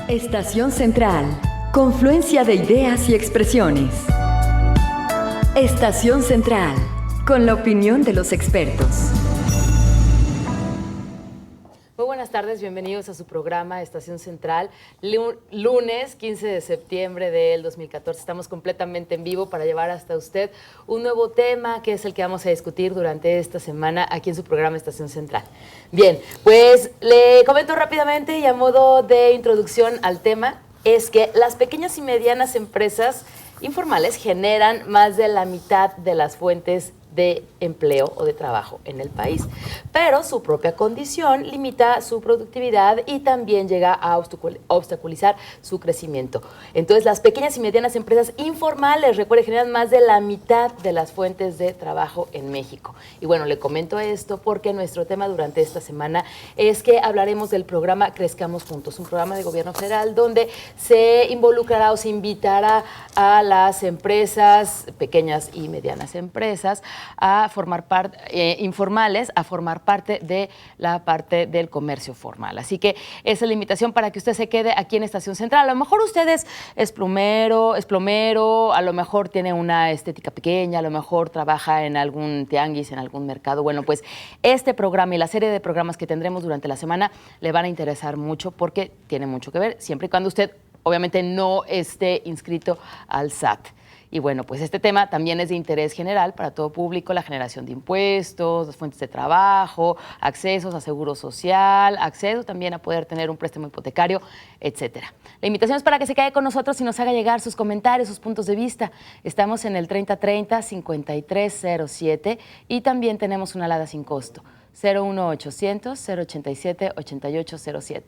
Estación Central, confluencia de ideas y expresiones. Estación Central, con la opinión de los expertos. Muy buenas tardes, bienvenidos a su programa Estación Central, lunes 15 de septiembre del 2014. Estamos completamente en vivo para llevar hasta usted un nuevo tema que es el que vamos a discutir durante esta semana aquí en su programa Estación Central. Bien, pues le comento rápidamente y a modo de introducción al tema, es que las pequeñas y medianas empresas informales generan más de la mitad de las fuentes de empleo o de trabajo en el país, pero su propia condición limita su productividad y también llega a obstaculizar su crecimiento. Entonces, las pequeñas y medianas empresas informales, recuerde, generan más de la mitad de las fuentes de trabajo en México. Y bueno, le comento esto porque nuestro tema durante esta semana es que hablaremos del programa Crezcamos Juntos, un programa de gobierno federal donde se involucrará o se invitará a las empresas, pequeñas y medianas empresas, a formar parte, informales, a formar parte de la parte del comercio formal. Así que esa es la invitación para que usted se quede aquí en Estación Central. A lo mejor usted es plomero, a lo mejor tiene una estética pequeña, a lo mejor trabaja en algún tianguis, en algún mercado. Bueno, pues este programa y la serie de programas que tendremos durante la semana le van a interesar mucho porque tiene mucho que ver, siempre y cuando usted obviamente no esté inscrito al SAT. Y bueno, pues este tema también es de interés general para todo público, la generación de impuestos, las fuentes de trabajo, accesos a seguro social, acceso también a poder tener un préstamo hipotecario, etcétera. La invitación es para que se quede con nosotros y nos haga llegar sus comentarios, sus puntos de vista. Estamos en el 3030-5307 y también tenemos una alada sin costo, 01800-087-8807.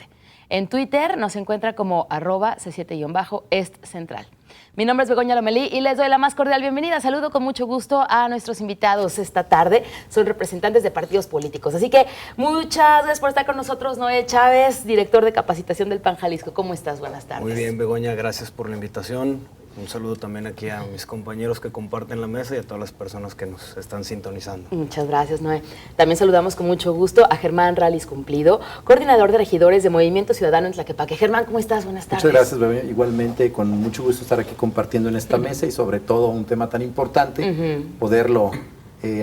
En Twitter nos encuentra como @C7-EstCentral. Mi nombre es Begoña Lomelí y les doy la más cordial bienvenida. Saludo con mucho gusto a nuestros invitados esta tarde. Son representantes de partidos políticos. Así que muchas gracias por estar con nosotros. Noé Chávez, director de capacitación del PAN Jalisco. ¿Cómo estás? Buenas tardes. Muy bien, Begoña. Gracias por la invitación. Un saludo también aquí a mis compañeros que comparten la mesa y a todas las personas que nos están sintonizando. Muchas gracias, Noé. También saludamos con mucho gusto a Germán Rallis Cumplido, coordinador de regidores de Movimiento Ciudadano en Tlaquepaque. Germán, ¿cómo estás? Buenas tardes. Muchas gracias, Bebé. Igualmente, con mucho gusto estar aquí compartiendo en esta mesa y sobre todo un tema tan importante, poderlo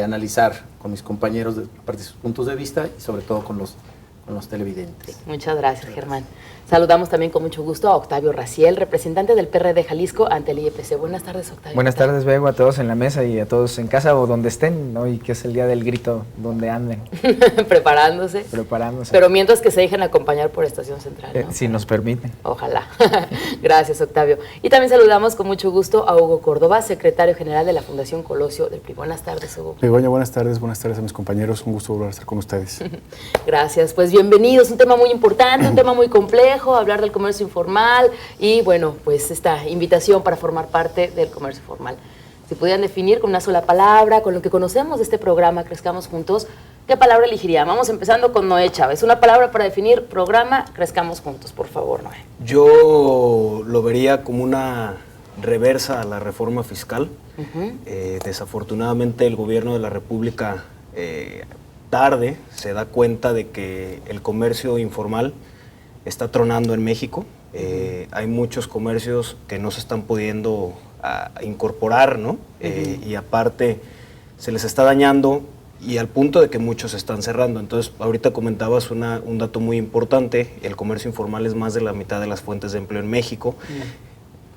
analizar con mis compañeros de partir de sus puntos de vista y sobre todo con los televidentes. Sí, muchas gracias, Germán. Saludamos también con mucho gusto a Octavio Raciel, representante del PRD Jalisco ante el IEPC. Buenas tardes, Octavio. Buenas tardes, Bego, a todos en la mesa y a todos en casa o donde estén, hoy que es el día del grito, donde anden. Preparándose. Pero mientras que se dejen acompañar por Estación Central, ¿no? Si nos permiten. Ojalá. Gracias, Octavio. Y también saludamos con mucho gusto a Hugo Córdoba, secretario general de la Fundación Colosio del PRI. Buenas tardes, Hugo. Begoña, buenas tardes a mis compañeros. Un gusto volver a estar con ustedes. Gracias. Pues bienvenidos. Un tema muy importante, un tema muy complejo, hablar del comercio informal y bueno, pues esta invitación para formar parte del comercio formal. Si pudieran definir con una sola palabra, con lo que conocemos de este programa Crezcamos Juntos, ¿qué palabra elegirían? Vamos empezando con Noé Chávez. Una palabra para definir programa Crezcamos Juntos, por favor, Noé. Yo lo vería como una reversa a la reforma fiscal. Desafortunadamente el gobierno de la República tarde se da cuenta de que el comercio informal está tronando en México. Hay muchos comercios que no se están pudiendo incorporar, ¿no? Y aparte se les está dañando y al punto de que muchos están cerrando. Entonces, ahorita comentabas un dato muy importante, el comercio informal es más de la mitad de las fuentes de empleo en México.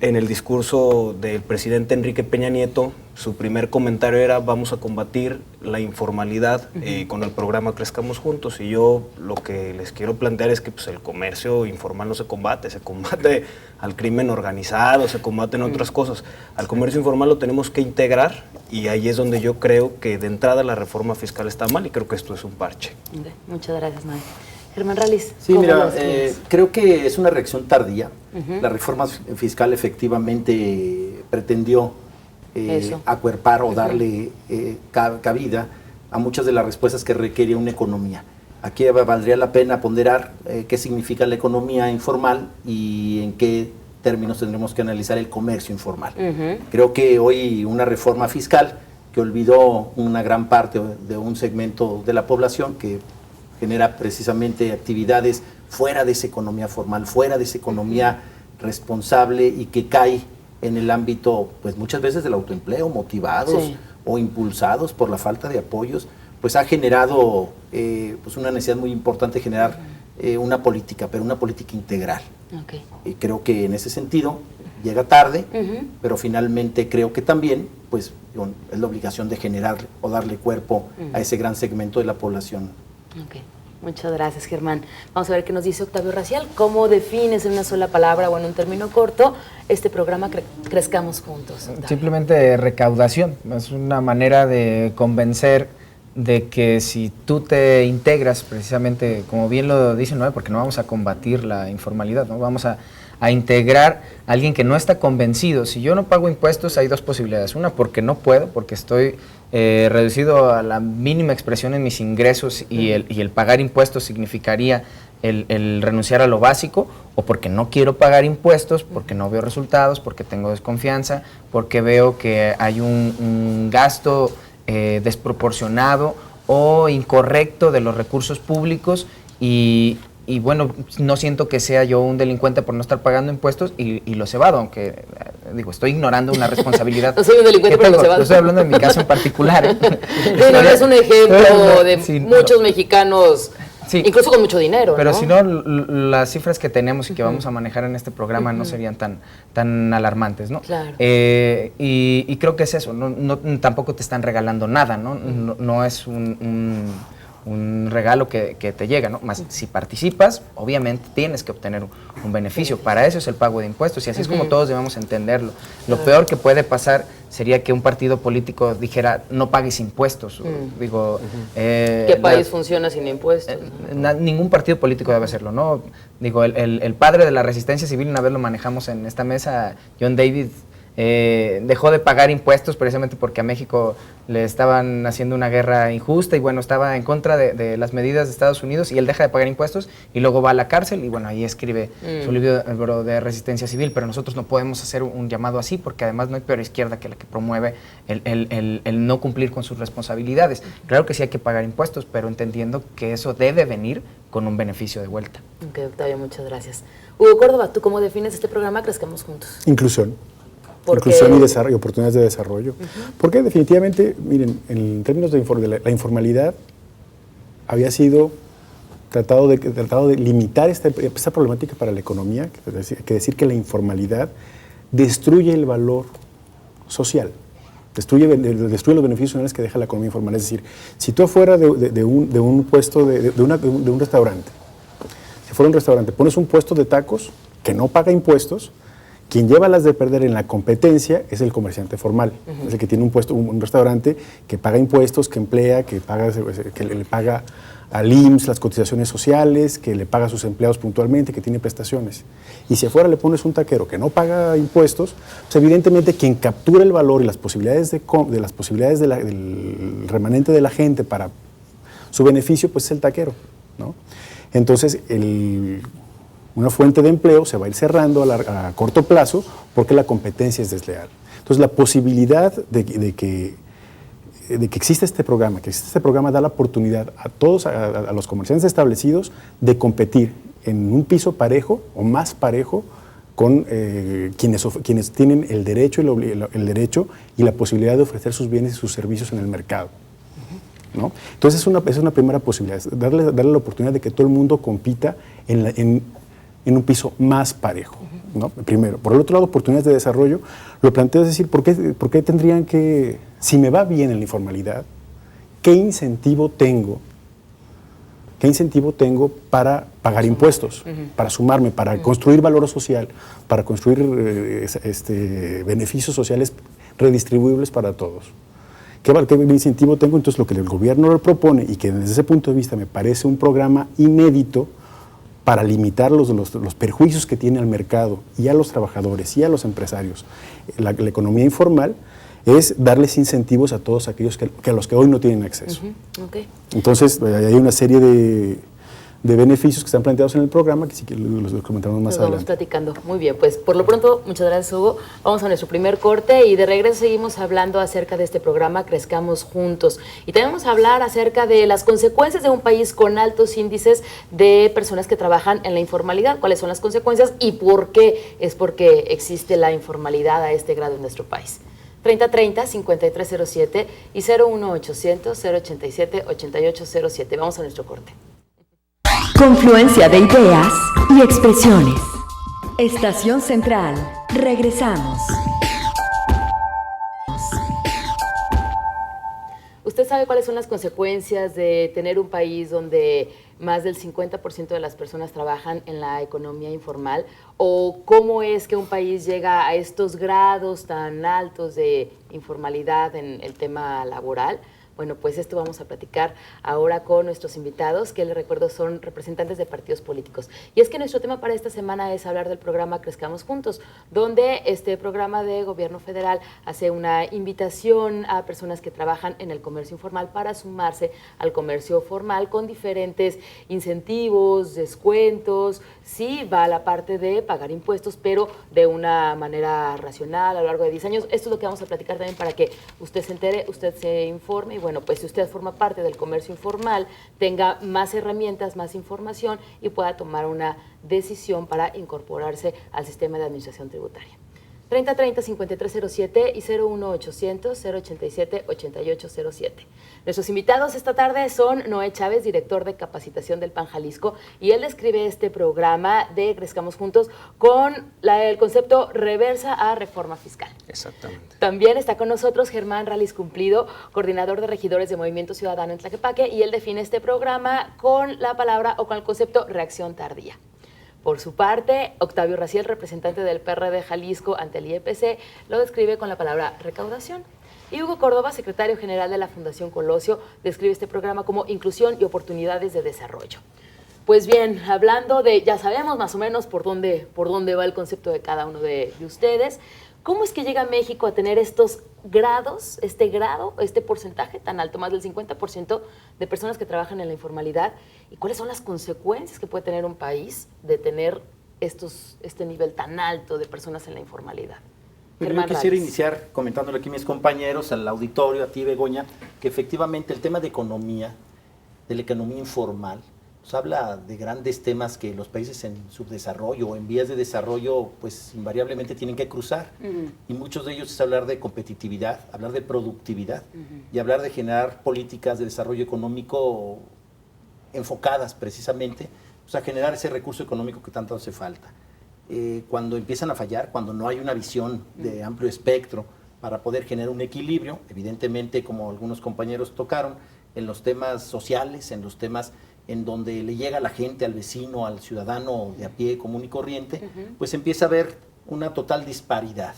En el discurso del presidente Enrique Peña Nieto, su primer comentario era vamos a combatir la informalidad con el programa Crezcamos Juntos. Y yo lo que les quiero plantear es que pues, el comercio informal no se combate al crimen organizado, se combaten otras cosas. Al comercio informal lo tenemos que integrar y ahí es donde yo creo que de entrada la reforma fiscal está mal y creo que esto es un parche. Muchas gracias, Noé. Germán Rallis. Sí, mira, creo que es una reacción tardía. La reforma fiscal efectivamente pretendió acuerpar o darle cabida a muchas de las respuestas que requería una economía. Aquí valdría la pena ponderar qué significa la economía informal y en qué términos tendremos que analizar el comercio informal. Creo que hoy una reforma fiscal que olvidó una gran parte de un segmento de la población que genera precisamente actividades fuera de esa economía formal, fuera de esa economía responsable y que cae en el ámbito, pues muchas veces del autoempleo, motivados o impulsados por la falta de apoyos, pues ha generado pues una necesidad muy importante de generar una política, pero una política integral. Okay. Y creo que en ese sentido llega tarde, pero finalmente creo que también pues es la obligación de generar o darle cuerpo a ese gran segmento de la población. Okay. Muchas gracias, Germán. Vamos a ver qué nos dice Octavio Racial. ¿Cómo defines en una sola palabra o en un término corto este programa Crezcamos Juntos? Octavio. Simplemente recaudación. Es una manera de convencer de que si tú te integras, precisamente, como bien lo dice Noé, porque no vamos a combatir la informalidad, no vamos a integrar a alguien que no está convencido. Si yo no pago impuestos, hay dos posibilidades. Una, porque no puedo, porque estoy reducido a la mínima expresión en mis ingresos y el pagar impuestos significaría el renunciar a lo básico, o porque no quiero pagar impuestos, porque no veo resultados, porque tengo desconfianza, porque veo que hay un gasto desproporcionado o incorrecto de los recursos públicos y bueno, no siento que sea yo un delincuente por no estar pagando impuestos y los evado, aunque digo, estoy ignorando una responsabilidad. No soy un delincuente por los evado. Estoy hablando de mi caso en particular. No es un ejemplo de muchos mexicanos, incluso con mucho dinero. Pero ¿no? si no, las cifras que tenemos y que vamos a manejar en este programa no serían tan alarmantes, ¿no? Claro. Y creo que es eso, tampoco te están regalando nada, ¿no? No es un regalo que te llega, ¿no? Más si participas, obviamente tienes que obtener un beneficio. Para eso es el pago de impuestos y así es como todos debemos entenderlo. Lo peor que puede pasar sería que un partido político dijera no pagues impuestos. Digo, ¿qué país funciona sin impuestos? Ningún partido político debe hacerlo, ¿no? Digo, el padre de la resistencia civil, una vez lo manejamos en esta mesa, John David, dejó de pagar impuestos precisamente porque a México le estaban haciendo una guerra injusta y bueno, estaba en contra de las medidas de Estados Unidos y él deja de pagar impuestos y luego va a la cárcel y bueno, ahí escribe su libro de Resistencia Civil, pero nosotros no podemos hacer un llamado así porque además no hay peor izquierda que la que promueve el no cumplir con sus responsabilidades. Claro que sí hay que pagar impuestos, pero entendiendo que eso debe venir con un beneficio de vuelta. Ok, Octavio, muchas gracias. Hugo Córdoba, ¿tú cómo defines este programa Crezcamos Juntos? Inclusión. Inclusión y desarrollo, oportunidades de desarrollo. Porque definitivamente, miren, en términos de la informalidad, había sido tratado de limitar esta problemática para la economía, que decir que la informalidad destruye el valor social, destruye los beneficios sociales que deja la economía informal. Es decir, si tú afuera de un puesto, de un restaurante, si fuera un restaurante, pones un puesto de tacos que no paga impuestos, quien lleva las de perder en la competencia es el comerciante formal, es el que tiene un restaurante que paga impuestos, que emplea, que le paga al IMSS las cotizaciones sociales, que le paga a sus empleados puntualmente, que tiene prestaciones. Y si afuera le pones un taquero que no paga impuestos, pues evidentemente quien captura el valor y las posibilidades del remanente de la gente para su beneficio, pues es el taquero, ¿no? Entonces, una fuente de empleo se va a ir cerrando a corto plazo porque la competencia es desleal. Entonces, la posibilidad de que exista este programa, da la oportunidad a todos, a los comerciantes establecidos, de competir en un piso parejo o más parejo con quienes tienen el derecho y la posibilidad de ofrecer sus bienes y sus servicios en el mercado, ¿no? Entonces, es una primera posibilidad, darle la oportunidad de que todo el mundo compita en un piso más parejo, ¿no? Primero. Por el otro lado, oportunidades de desarrollo, lo planteo, es decir, ¿por qué tendrían que, si me va bien en la informalidad, qué incentivo tengo para pagar impuestos, para sumarme, para construir valor social, para construir beneficios sociales redistribuibles para todos? ¿Qué incentivo tengo? Entonces, lo que el gobierno lo propone y que desde ese punto de vista me parece un programa inédito para limitar los perjuicios que tiene al mercado y a los trabajadores y a los empresarios la economía informal, es darles incentivos a todos aquellos que a los que hoy no tienen acceso. Okay. Entonces, hay una serie de beneficios que están planteados en el programa, que sí que los comentamos más adelante. Vamos platicando. Muy bien, pues por lo pronto, muchas gracias, Hugo. Vamos a nuestro primer corte y de regreso seguimos hablando acerca de este programa Crezcamos Juntos. Y también vamos a hablar acerca de las consecuencias de un país con altos índices de personas que trabajan en la informalidad. ¿Cuáles son las consecuencias y por qué es porque existe la informalidad a este grado en nuestro país? 3030-5307 y 01800-087-8807. Vamos a nuestro corte. Confluencia de ideas y expresiones. Estación Central. Regresamos. ¿Usted sabe cuáles son las consecuencias de tener un país donde más del 50% de las personas trabajan en la economía informal? ¿O cómo es que un país llega a estos grados tan altos de informalidad en el tema laboral? Bueno, pues esto vamos a platicar ahora con nuestros invitados, que les recuerdo son representantes de partidos políticos. Y es que nuestro tema para esta semana es hablar del programa Crezcamos Juntos, donde este programa de gobierno federal hace una invitación a personas que trabajan en el comercio informal para sumarse al comercio formal con diferentes incentivos, descuentos. Sí, va a la parte de pagar impuestos, pero de una manera racional a lo largo de 10 años. Esto es lo que vamos a platicar también para que usted se entere, usted se informe y bueno, pues si usted forma parte del comercio informal, tenga más herramientas, más información y pueda tomar una decisión para incorporarse al sistema de administración tributaria. 3030-5307 y 01800-087-8807. Nuestros invitados esta tarde son Noé Chávez, director de capacitación del PAN Jalisco, y él describe este programa de Crezcamos Juntos con el concepto reversa a reforma fiscal. Exactamente. También está con nosotros Germán Rallis Cumplido, coordinador de regidores de Movimiento Ciudadano en Tlaquepaque, y él define este programa con la palabra o con el concepto reacción tardía. Por su parte, Octavio Raciel, representante del PRD Jalisco ante el IEPC, lo describe con la palabra recaudación. Y Hugo Córdoba, secretario general de la Fundación Colosio, describe este programa como inclusión y oportunidades de desarrollo. Pues bien, hablando de, ya sabemos más o menos por dónde va el concepto de cada uno de ustedes, ¿cómo es que llega México a tener estos grados, este porcentaje tan alto, más del 50% de personas que trabajan en la informalidad? ¿Y cuáles son las consecuencias que puede tener un país de tener este nivel tan alto de personas en la informalidad? Yo quisiera iniciar comentándole aquí a mis compañeros, al auditorio, a ti, Begoña, que efectivamente el tema de economía, de la economía informal, nos habla de grandes temas que los países en subdesarrollo o en vías de desarrollo, pues invariablemente tienen que cruzar. Y muchos de ellos es hablar de competitividad, hablar de productividad y hablar de generar políticas de desarrollo económico enfocadas precisamente pues, a generar ese recurso económico que tanto hace falta. Cuando empiezan a fallar, cuando no hay una visión de amplio espectro para poder generar un equilibrio, evidentemente, como algunos compañeros tocaron, en los temas sociales, en los temas en donde le llega a la gente, al vecino, al ciudadano de a pie común y corriente, pues empieza a haber una total disparidad.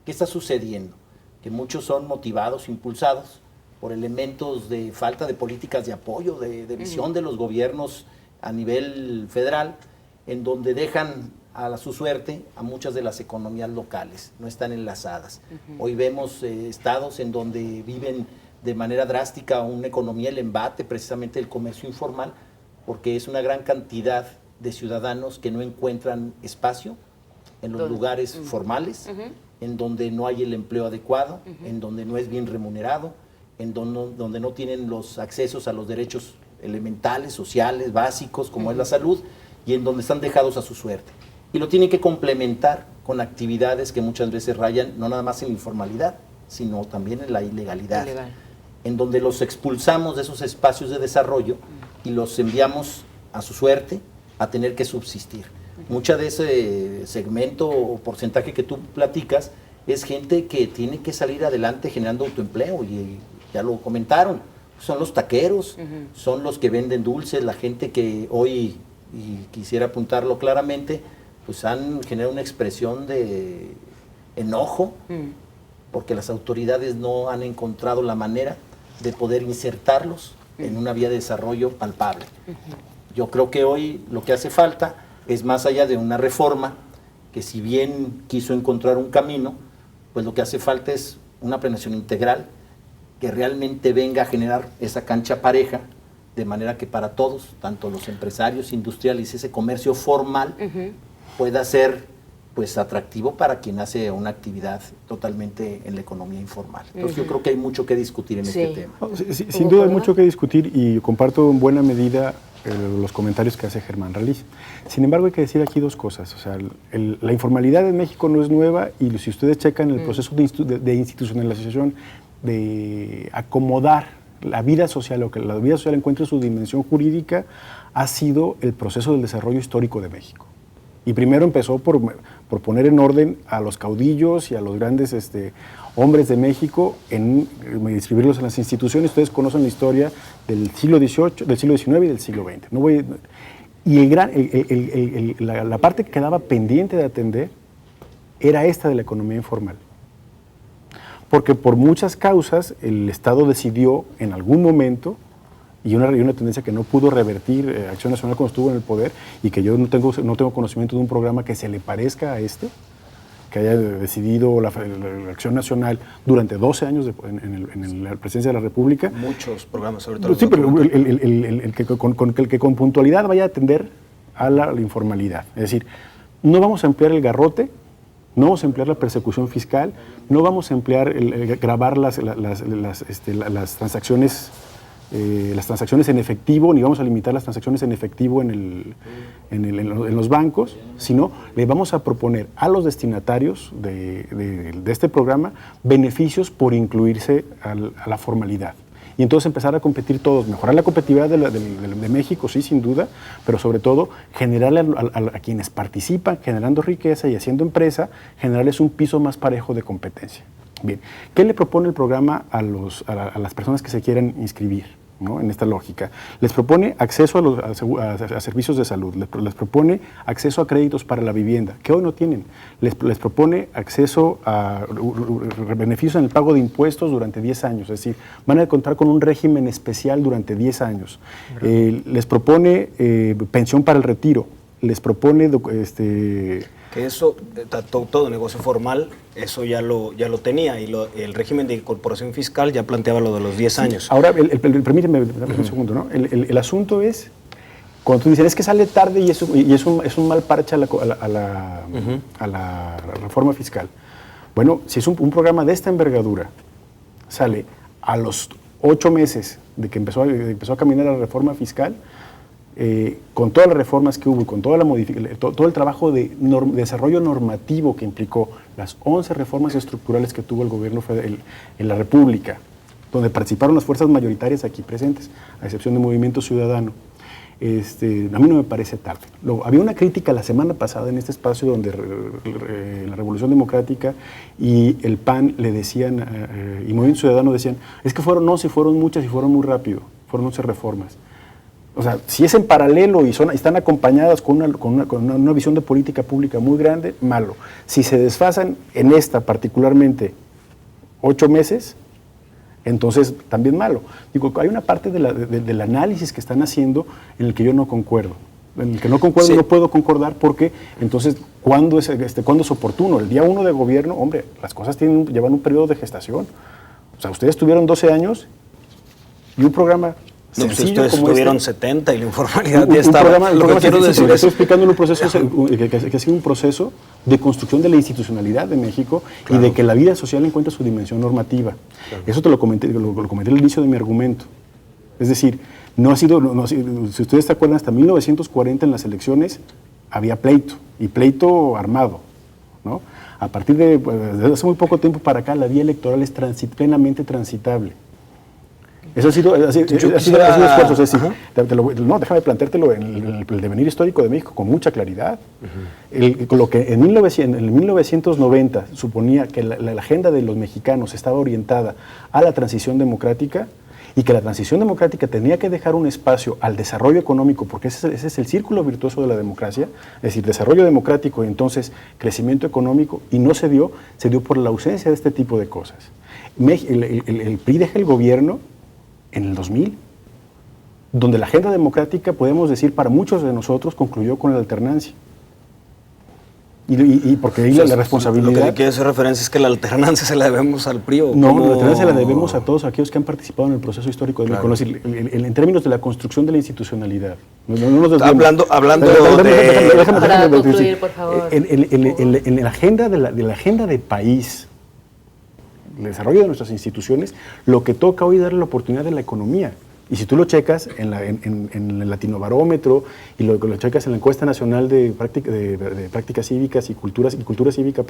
¿Qué está sucediendo? Que muchos son motivados, impulsados por elementos de falta de políticas de apoyo, de visión de los gobiernos a nivel federal, en donde dejan a su suerte a muchas de las economías locales, no están enlazadas. Hoy vemos estados en donde viven de manera drástica una economía, el embate precisamente del comercio informal, porque es una gran cantidad de ciudadanos que no encuentran espacio en los lugares formales, en donde no hay el empleo adecuado, en donde no es bien remunerado, en donde no tienen los accesos a los derechos elementales, sociales, básicos, como es la salud, y en donde están dejados a su suerte. Y lo tienen que complementar con actividades que muchas veces rayan no nada más en la informalidad, sino también en la ilegalidad, en donde los expulsamos de esos espacios de desarrollo y los enviamos a su suerte a tener que subsistir. Mucha de ese segmento o porcentaje que tú platicas es gente que tiene que salir adelante generando autoempleo, y ya lo comentaron, son los taqueros, son los que venden dulces, la gente que hoy, y quisiera apuntarlo claramente, pues han generado una expresión de enojo porque las autoridades no han encontrado la manera de poder insertarlos en una vía de desarrollo palpable. Yo creo que hoy lo que hace falta es, más allá de una reforma, que si bien quiso encontrar un camino, pues lo que hace falta es una planeación integral que realmente venga a generar esa cancha pareja de manera que para todos, tanto los empresarios, industriales, ese comercio formal pueda ser pues atractivo para quien hace una actividad totalmente en la economía informal. Entonces yo creo que hay mucho que discutir en este tema. No, sin duda hay mucho que discutir y comparto en buena medida los comentarios que hace Germán Realiz. Sin embargo, hay que decir aquí dos cosas. O sea, la informalidad en México no es nueva y si ustedes checan el proceso de institucionalización, de acomodar la vida social, o que la vida social encuentre su dimensión jurídica, ha sido el proceso del desarrollo histórico de México. Y primero empezó por poner en orden a los caudillos y a los grandes hombres de México, distribuirlos en las instituciones. Ustedes conocen la historia del siglo XVIII, del siglo XIX y del siglo XX. La parte que quedaba pendiente de atender era esta de la economía informal. Porque por muchas causas el Estado decidió en algún momento, y una tendencia que no pudo revertir Acción Nacional cuando estuvo en el poder, y que yo no tengo conocimiento de un programa que se le parezca a que haya decidido la Acción Nacional durante 12 años en la presidencia de la República. Muchos programas, sobre todo. Sí, pero el que con puntualidad vaya a atender a la informalidad. Es decir, no vamos a emplear el garrote, no vamos a emplear la persecución fiscal, no vamos a emplear grabar las transacciones en efectivo, ni vamos a limitar las transacciones en efectivo en los bancos, sino le vamos a proponer a los destinatarios de este programa beneficios por incluirse a la formalidad. Y entonces empezar a competir todos, mejorar la competitividad de México, sí, sin duda, pero sobre todo generarle a quienes participan, generando riqueza y haciendo empresa, generarles un piso más parejo de competencia. Bien, ¿qué le propone el programa a las personas que se quieran inscribir, ¿no? En esta lógica? Les propone acceso a servicios de salud, les propone acceso a créditos para la vivienda, que hoy no tienen. Les propone acceso a beneficios en el pago de impuestos durante 10 años, es decir, van a contar con un régimen especial durante 10 años. Les propone pensión para el retiro, les propone... Que eso, todo negocio formal, eso ya lo tenía, y el régimen de incorporación fiscal ya planteaba lo de los 10 años. Ahora, permíteme un segundo, ¿no? El asunto es, cuando tú dices, es que sale tarde y es un mal parche a la reforma fiscal. Bueno, si es un programa de esta envergadura, sale a los 8 meses de que empezó a caminar la reforma fiscal, con todas las reformas que hubo, con todo el trabajo de desarrollo normativo que implicó las 11 reformas estructurales que tuvo el gobierno federal en la República, donde participaron las fuerzas mayoritarias aquí presentes, a excepción de Movimiento Ciudadano, a mí no me parece tarde. Había una crítica la semana pasada en este espacio donde la Revolución Democrática y el PAN le decían, y Movimiento Ciudadano decían, es que fueron muchas y fueron muy rápido, fueron 11 reformas. O sea, si es en paralelo y están acompañadas con una visión de política pública muy grande, malo. Si se desfasan en esta particularmente 8 meses, entonces también malo. Digo, hay una parte del análisis que están haciendo en el que yo no concuerdo. En el que no concuerdo, sí. No puedo concordar porque entonces, ¿cuándo es oportuno? El día 1 de gobierno, hombre, las cosas llevan un periodo de gestación. O sea, ustedes tuvieron 12 años y un programa... No, pues ustedes tuvieron 70 y la informalidad ya estaba. Estoy explicando un proceso que ha sido un proceso de construcción de la institucionalidad de México, claro, y de que la vida social encuentra su dimensión normativa. Claro. Eso te lo comenté al inicio de mi argumento. Es decir, si ustedes se acuerdan, hasta 1940 en las elecciones había pleito, y pleito armado, ¿no? A partir de hace muy poco tiempo para acá, la vía electoral es plenamente transitable. Eso ha sido esfuerzo. Es decir, déjame planteártelo en el devenir histórico de México con mucha claridad. Lo que en 1990 suponía que la agenda de los mexicanos estaba orientada a la transición democrática, y que la transición democrática tenía que dejar un espacio al desarrollo económico, porque ese es el círculo virtuoso de la democracia, es decir, desarrollo democrático y entonces crecimiento económico, y no se dio por la ausencia de este tipo de cosas. El PRI deja el gobierno en el 2000, donde la agenda democrática, podemos decir, para muchos de nosotros concluyó con la alternancia. Y porque ahí la responsabilidad... Lo que le quiero hacer referencia es que la alternancia se la debemos al PRI. No, la alternancia se la debemos a todos aquellos que han participado en el proceso histórico de México, en términos de la construcción de la institucionalidad. Hablando Para concluir, por favor. En la agenda de país, el desarrollo de nuestras instituciones, lo que toca hoy es darle la oportunidad de la economía. Y si tú lo checas en el Latinobarómetro y lo checas en la encuesta nacional de prácticas cívicas y cultura cívica,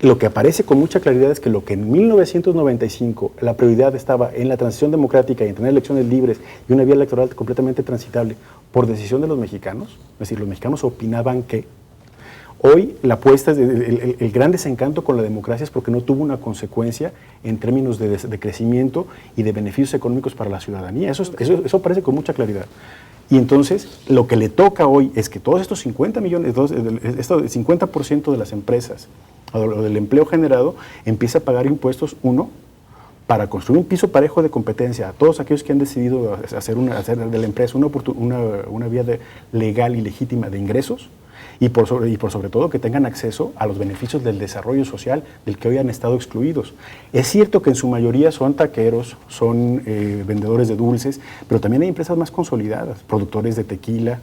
lo que aparece con mucha claridad es que lo que en 1995 la prioridad estaba en la transición democrática y en tener elecciones libres y una vía electoral completamente transitable por decisión de los mexicanos, es decir, los mexicanos opinaban que hoy la apuesta es el gran desencanto con la democracia es porque no tuvo una consecuencia en términos de crecimiento y de beneficios económicos para la ciudadanía. Eso aparece con mucha claridad. Y entonces, lo que le toca hoy es que todos estos 50 millones, esto del 50% de las empresas o del empleo generado, empieza a pagar impuestos, para construir un piso parejo de competencia a todos aquellos que han decidido hacer de la empresa una vía legal y legítima de ingresos, y por sobre todo que tengan acceso a los beneficios del desarrollo social del que hoy han estado excluidos. Es cierto que en su mayoría son taqueros, son vendedores de dulces, pero también hay empresas más consolidadas, productores de tequila,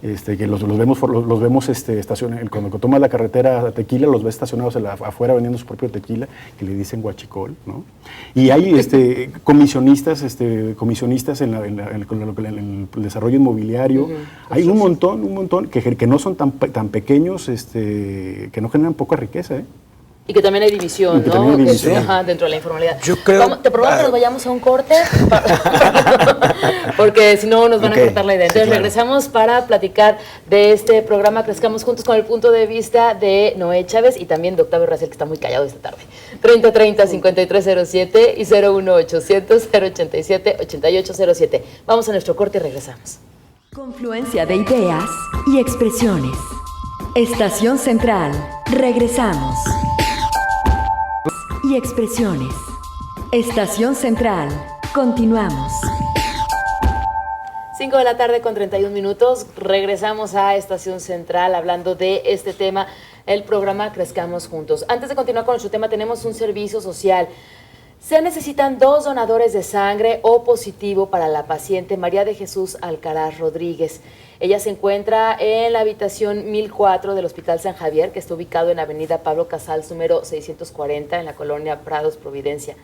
que los vemos cuando tomas la carretera a Tequila, los ves estacionados afuera vendiendo su propio tequila, que le dicen guachicol, ¿no? Y hay comisionistas en el desarrollo inmobiliario. Hay un montón que no son tan pequeños, que no generan poca riqueza, ¿eh? Y que también hay división, ¿no? Dentro de la informalidad. Yo creo... ¿Te propongo que nos vayamos a un corte? Porque si no nos van a cortar la idea. Entonces regresamos para platicar de este programa Crezcamos Juntos con el punto de vista de Noé Chávez y también de Octavio Racel, que está muy callado esta tarde. 3030-5307 y 01800-087-8807. Vamos a nuestro corte y regresamos. Confluencia de ideas y expresiones. Estación Central. Regresamos. Y expresiones. Estación Central. Continuamos. 5 de la tarde con 31 minutos. Regresamos a Estación Central hablando de este tema, el programa Crezcamos Juntos. Antes de continuar con nuestro tema, tenemos un servicio social. Se necesitan 2 donadores de sangre O positivo para la paciente María de Jesús Alcaraz Rodríguez. Ella se encuentra en la habitación 1004 del Hospital San Javier, que está ubicado en Avenida Pablo Casals, número 640, en la colonia Prados, Providencia.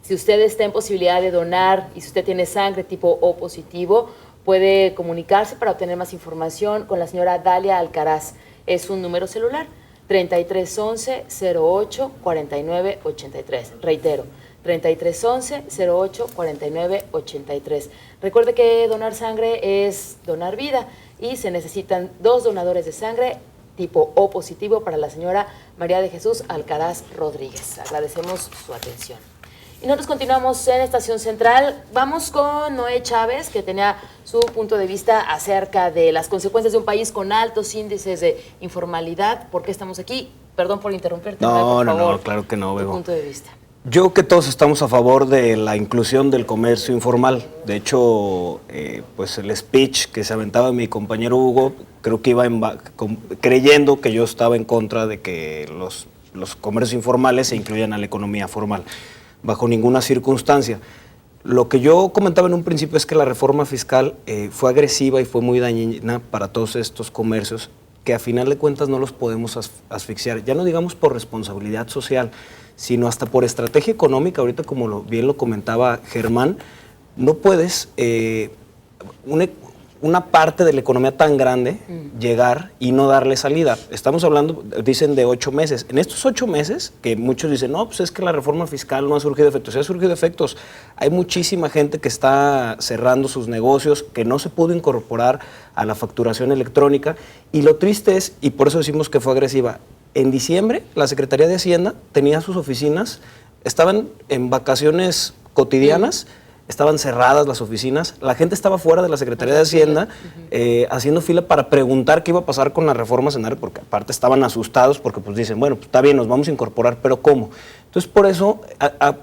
Si usted está en posibilidad de donar y si usted tiene sangre tipo O positivo, puede comunicarse para obtener más información con la señora Dalia Alcaraz. Es un número celular, 3311-08-4983. Reitero, 3311-08-4983. Recuerde que donar sangre es donar vida y se necesitan 2 donadores de sangre tipo O positivo para la señora María de Jesús Alcaraz Rodríguez. Agradecemos su atención. Y nosotros continuamos en Estación Central. Vamos con Noé Chávez, que tenía su punto de vista acerca de las consecuencias de un país con altos índices de informalidad. ¿Por qué estamos aquí? Perdón por interrumpirte. No, claro que no, Bego. Tu punto de vista. Yo creo que todos estamos a favor de la inclusión del comercio informal. De hecho, pues el speech que se aventaba mi compañero Hugo, creo que iba creyendo que yo estaba en contra de que los comercios informales se incluyan a la economía formal, bajo ninguna circunstancia. Lo que yo comentaba en un principio es que la reforma fiscal fue agresiva y fue muy dañina para todos estos comercios, que a final de cuentas no los podemos asfixiar, ya no digamos por responsabilidad social, sino hasta por estrategia económica. Ahorita, como bien lo comentaba Germán, no puedes una parte de la economía tan grande llegar y no darle salida. Estamos hablando, dicen, de 8 meses. En estos 8 meses, que muchos dicen, no, pues es que la reforma fiscal no ha surgido efectos. Sí ha surgido efectos. Hay muchísima gente que está cerrando sus negocios, que no se pudo incorporar a la facturación electrónica. Y lo triste es, y por eso decimos que fue agresiva, en diciembre la Secretaría de Hacienda tenía sus oficinas, estaban en vacaciones cotidianas, estaban cerradas las oficinas, la gente estaba fuera de la Secretaría de Hacienda haciendo fila para preguntar qué iba a pasar con la reforma senadora, porque aparte estaban asustados porque pues dicen, bueno, pues está bien, nos vamos a incorporar, pero ¿cómo? Entonces, por eso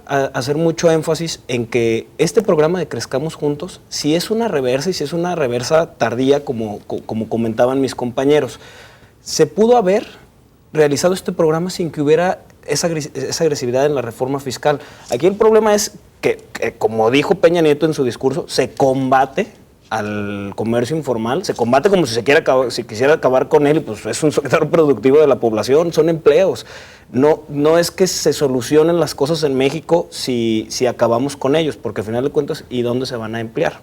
hacer mucho énfasis en que este programa de Crezcamos Juntos, si es una reversa y si es una reversa tardía, como comentaban mis compañeros, se pudo haber realizado este programa sin que hubiera esa agresividad en la reforma fiscal. Aquí el problema es que, como dijo Peña Nieto en su discurso, se combate al comercio informal, se combate como si se quisiera acabar con él, y pues es un sector productivo de la población, son empleos. No es que se solucionen las cosas en México si acabamos con ellos, porque al final de cuentas, ¿y dónde se van a emplear?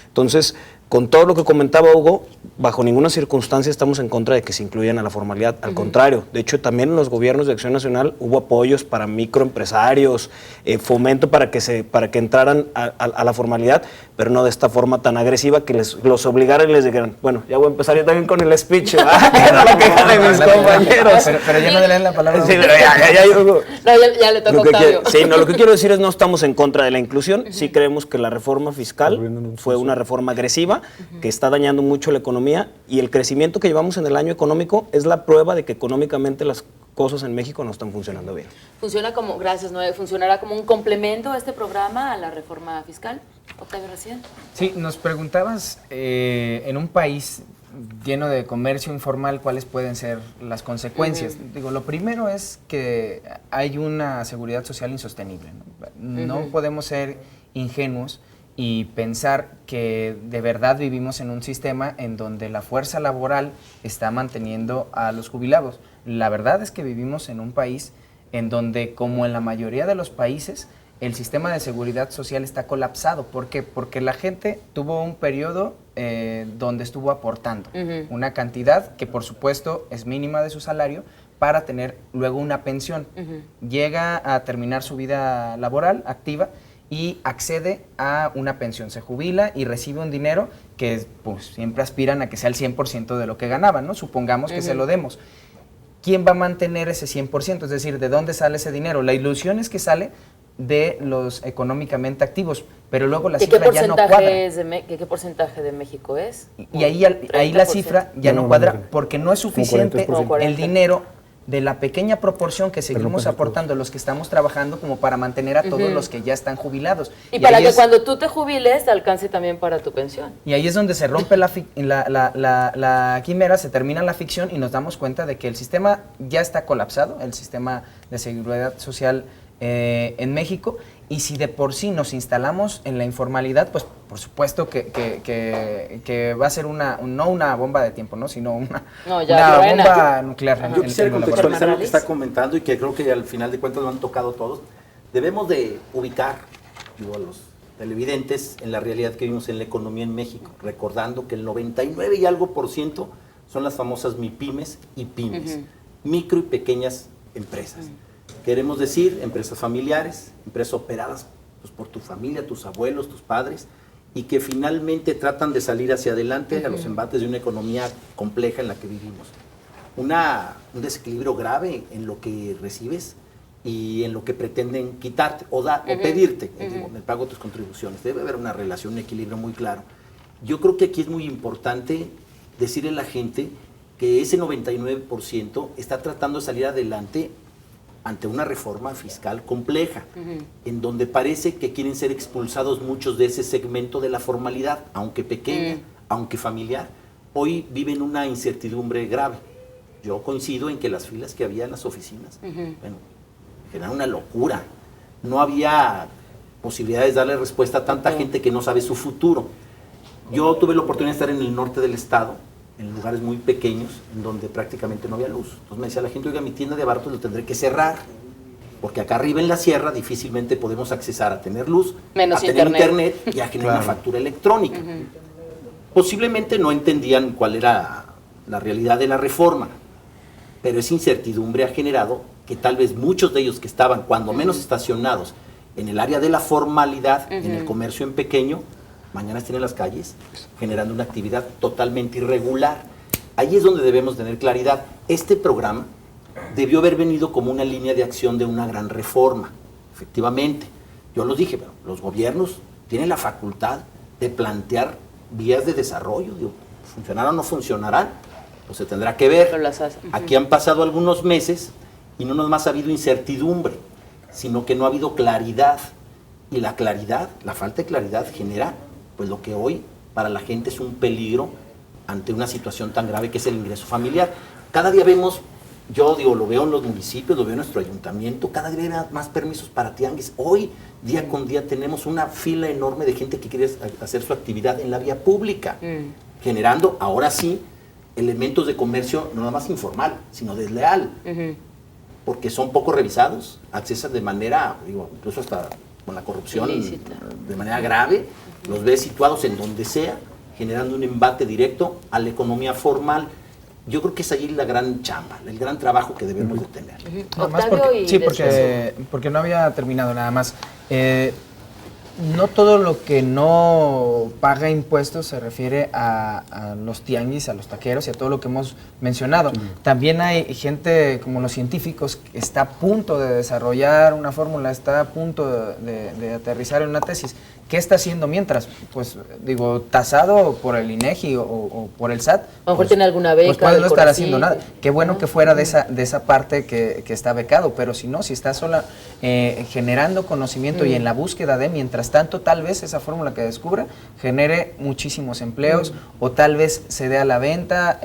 Entonces, con todo lo que comentaba Hugo, bajo ninguna circunstancia estamos en contra de que se incluyan a la formalidad. Al contrario, de hecho, también en los gobiernos de Acción Nacional hubo apoyos para microempresarios, fomento para que entraran a la formalidad, pero no de esta forma tan agresiva que los obligaran y les dijeran, bueno, ya voy a empezar yo también con el speech, que era la queja de mis compañeros. Pero ya no le den la palabra. Sí, pero ya, Hugo. No, ya le toca a Octavio. Lo que quiero decir es no estamos en contra de la inclusión, sí creemos que la reforma fiscal fue una reforma agresiva, que está dañando mucho la economía, y el crecimiento que llevamos en el año económico es la prueba de que económicamente las cosas en México no están funcionando bien. ¿Funcionará como un complemento a este programa, a la reforma fiscal? Octavio Recién. Sí, nos preguntabas, en un país lleno de comercio informal, ¿cuáles pueden ser las consecuencias? Digo, lo primero es que hay una seguridad social insostenible, ¿no? No podemos ser ingenuos y pensar que de verdad vivimos en un sistema en donde la fuerza laboral está manteniendo a los jubilados. La verdad es que vivimos en un país en donde, como en la mayoría de los países, el sistema de seguridad social está colapsado. ¿Por qué? Porque la gente tuvo un periodo donde estuvo aportando una cantidad que, por supuesto, es mínima de su salario para tener luego una pensión. Llega a terminar su vida laboral activa y accede a una pensión, se jubila y recibe un dinero que pues siempre aspiran a que sea el 100% de lo que ganaban, ¿no? Supongamos que se lo demos. ¿Quién va a mantener ese 100%? Es decir, ¿de dónde sale ese dinero? La ilusión es que sale de los económicamente activos, pero luego la cifra ya no cuadra. ¿Qué porcentaje de México es? Y ahí la cifra ya no cuadra, porque no es suficiente el dinero de la pequeña proporción que seguimos aportando los que estamos trabajando como para mantener a todos los que ya están jubilados. Y para que cuando tú te jubiles te alcance también para tu pensión. Y ahí es donde se rompe la quimera, se termina la ficción y nos damos cuenta de que el sistema ya está colapsado, el sistema de seguridad social en México, y si de por sí nos instalamos en la informalidad, pues por supuesto que va a ser no una bomba de tiempo, ¿no? Sino una bomba nuclear. Yo quisiera contextualizar lo que está comentando y que creo que al final de cuentas lo han tocado todos. Debemos de ubicar a los televidentes en la realidad que vivimos en la economía en México, recordando que el 99 y algo % son las famosas MIPYMES y pymes, micro y pequeñas empresas. Queremos decir empresas familiares, empresas operadas pues, por tu familia, tus abuelos, tus padres, y que finalmente tratan de salir hacia adelante a los embates de una economía compleja en la que vivimos. Un desequilibrio grave en lo que recibes y en lo que pretenden quitarte o pedirte en el pago de tus contribuciones. Debe haber una relación, un equilibrio muy claro. Yo creo que aquí es muy importante decirle a la gente que ese 99% está tratando de salir adelante ante una reforma fiscal compleja, en donde parece que quieren ser expulsados muchos de ese segmento de la formalidad, aunque pequeña, aunque familiar. Hoy viven una incertidumbre grave. Yo coincido en que las filas que había en las oficinas, era una locura. No había posibilidades de darle respuesta a tanta gente que no sabe su futuro. Yo tuve la oportunidad de estar en el norte del estado, en lugares muy pequeños, en donde prácticamente no había luz. Entonces me decía la gente, oiga, mi tienda de abarrotes lo tendré que cerrar, porque acá arriba en la sierra difícilmente podemos accesar a tener luz, menos a tener internet y a generar una factura electrónica. Posiblemente no entendían cuál era la realidad de la reforma, pero esa incertidumbre ha generado que tal vez muchos de ellos que estaban cuando menos estacionados en el área de la formalidad, en el comercio en pequeño, mañana estén en las calles generando una actividad totalmente irregular. Ahí es donde debemos tener claridad. Este programa debió haber venido como una línea de acción de una gran reforma. Efectivamente, yo los dije, pero los gobiernos tienen la facultad de plantear vías de desarrollo. Digo, ¿funcionarán o no funcionarán? Pues se tendrá que ver. Aquí han pasado algunos meses y no nomás ha habido incertidumbre, sino que no ha habido claridad. Y la claridad, la falta de claridad genera pues lo que hoy para la gente es un peligro ante una situación tan grave que es el ingreso familiar. Cada día vemos, yo digo, lo veo en los municipios, lo veo en nuestro ayuntamiento, cada día hay más permisos para tianguis. Hoy, día con día, tenemos una fila enorme de gente que quiere hacer su actividad en la vía pública, generando, ahora sí, elementos de comercio no nada más informal, sino desleal, porque son poco revisados, accesan de manera, digo, incluso hasta con la corrupción, ilícita, de manera grave, los ves situados en donde sea, generando un embate directo a la economía formal. Yo creo que es allí la gran chamba, el gran trabajo que debemos de tener. Porque no había terminado nada más. No todo lo que no paga impuestos se refiere a los tianguis, a los taqueros y a todo lo que hemos mencionado. También hay gente como los científicos que está a punto de desarrollar una fórmula, está a punto de aterrizar en una tesis. ¿Qué está haciendo mientras? Pues digo, tasado por el INEGI o por el SAT. A lo mejor tiene alguna beca. Pues puede no estar haciendo nada. Qué bueno que fuera de esa parte que está becado, pero si no, si está sola generando conocimiento y en la búsqueda de, mientras tanto, tal vez esa fórmula que descubra genere muchísimos empleos o tal vez se dé a la venta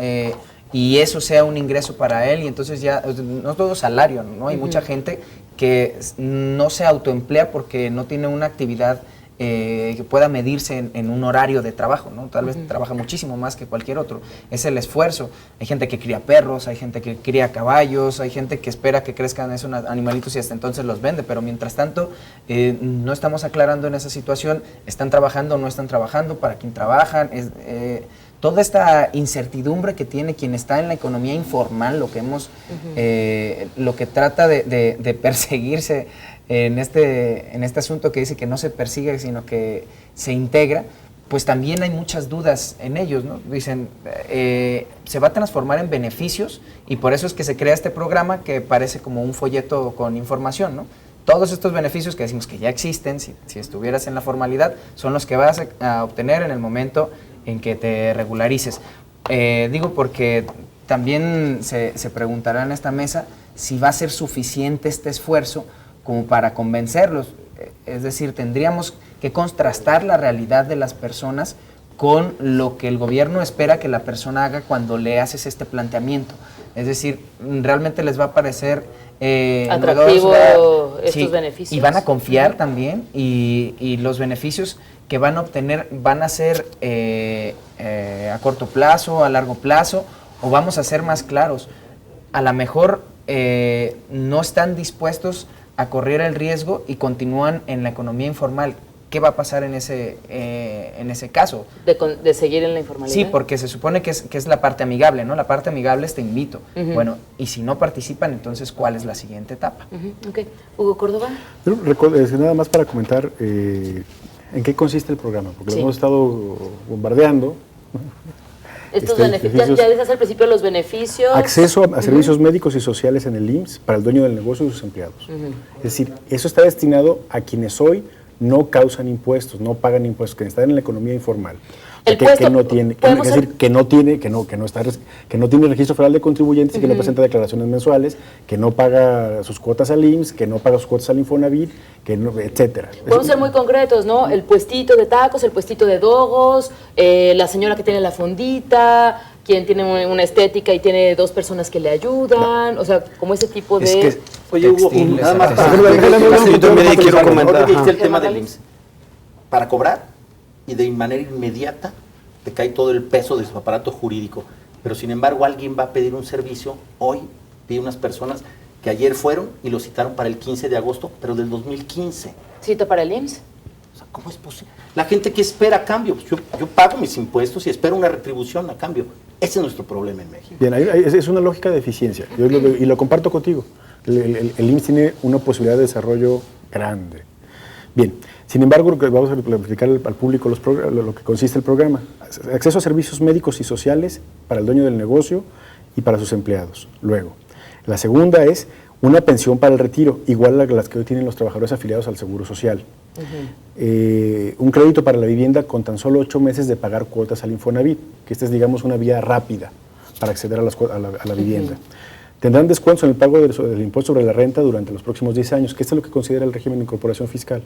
y eso sea un ingreso para él y entonces ya, no todo salario, ¿no? Hay mucha gente que no se autoemplea porque no tiene una actividad que pueda medirse en un horario de trabajo, ¿no? Tal vez trabaja muchísimo más que cualquier otro. Es el esfuerzo. Hay gente que cría perros, hay gente que cría caballos, hay gente que espera que crezcan esos animalitos y hasta entonces los vende, pero mientras tanto no estamos aclarando en esa situación, ¿están trabajando o no están trabajando? ¿Para quién trabajan? Toda esta incertidumbre que tiene quien está en la economía informal, lo que hemos, lo que trata de perseguirse en este asunto que dice que no se persigue, sino que se integra, pues también hay muchas dudas en ellos, ¿no? Dicen, se va a transformar en beneficios y por eso es que se crea este programa que parece como un folleto con información, ¿no? Todos estos beneficios que decimos que ya existen, si estuvieras en la formalidad, son los que vas a obtener en el momento en que te regularices. Digo porque también se preguntará en esta mesa si va a ser suficiente este esfuerzo como para convencerlos. Es decir, tendríamos que contrastar la realidad de las personas con lo que el gobierno espera que la persona haga cuando le haces este planteamiento. Es decir, realmente les va a parecer atractivo estos beneficios. Y van a confiar también y los beneficios que van a obtener van a ser a corto plazo, a largo plazo, o vamos a ser más claros. A lo mejor no están dispuestos a correr el riesgo y continúan en la economía informal. ¿Qué va a pasar en ese caso? De seguir en la informalidad. Sí, porque se supone que es la parte amigable, ¿no? La parte amigable es te invito. Bueno, y si no participan, entonces, ¿cuál es la siguiente etapa? Okay. Hugo Córdoba. Nada más para comentar en qué consiste el programa, porque lo hemos estado bombardeando. Estos beneficios, ya dices al principio los beneficios. Acceso a servicios médicos y sociales en el IMSS para el dueño del negocio y sus empleados. Es decir, eso está destinado a quienes hoy no causan impuestos, no pagan impuestos, que están en la economía informal. Que no tiene registro federal de contribuyentes y que no presenta declaraciones mensuales, que no paga sus cuotas al IMSS, que no paga sus cuotas al Infonavit, etcétera. Podemos ser muy concretos, ¿no? El puestito de tacos, el puestito de dogos, la señora que tiene la fondita, quien tiene una estética y tiene dos personas que le ayudan, o sea, como ese tipo de... Oye, Hugo, nada más para... Yo también quiero comentar. El tema del IMSS. Para cobrar y de manera inmediata te cae todo el peso de su aparato jurídico. Pero sin embargo alguien va a pedir un servicio, hoy pide unas personas que ayer fueron y lo citaron para el 15 de agosto, pero del 2015. ¿Cita para el IMSS? O sea, ¿cómo es posible? La gente que espera a cambio, pues yo pago mis impuestos y espero una retribución a cambio. Ese es nuestro problema en México. Bien, es una lógica de eficiencia, y lo comparto contigo. El IMSS tiene una posibilidad de desarrollo grande. Bien, sin embargo, vamos a explicar al público lo que consiste el programa. Acceso a servicios médicos y sociales para el dueño del negocio y para sus empleados. Luego, la segunda es una pensión para el retiro, igual a las que hoy tienen los trabajadores afiliados al Seguro Social. Un crédito para la vivienda con tan solo 8 meses de pagar cuotas al Infonavit, que esta es, digamos, una vía rápida para acceder a la vivienda. Tendrán descuentos en el pago del impuesto sobre la renta durante los próximos 10 años, que esto es lo que considera el régimen de incorporación fiscal.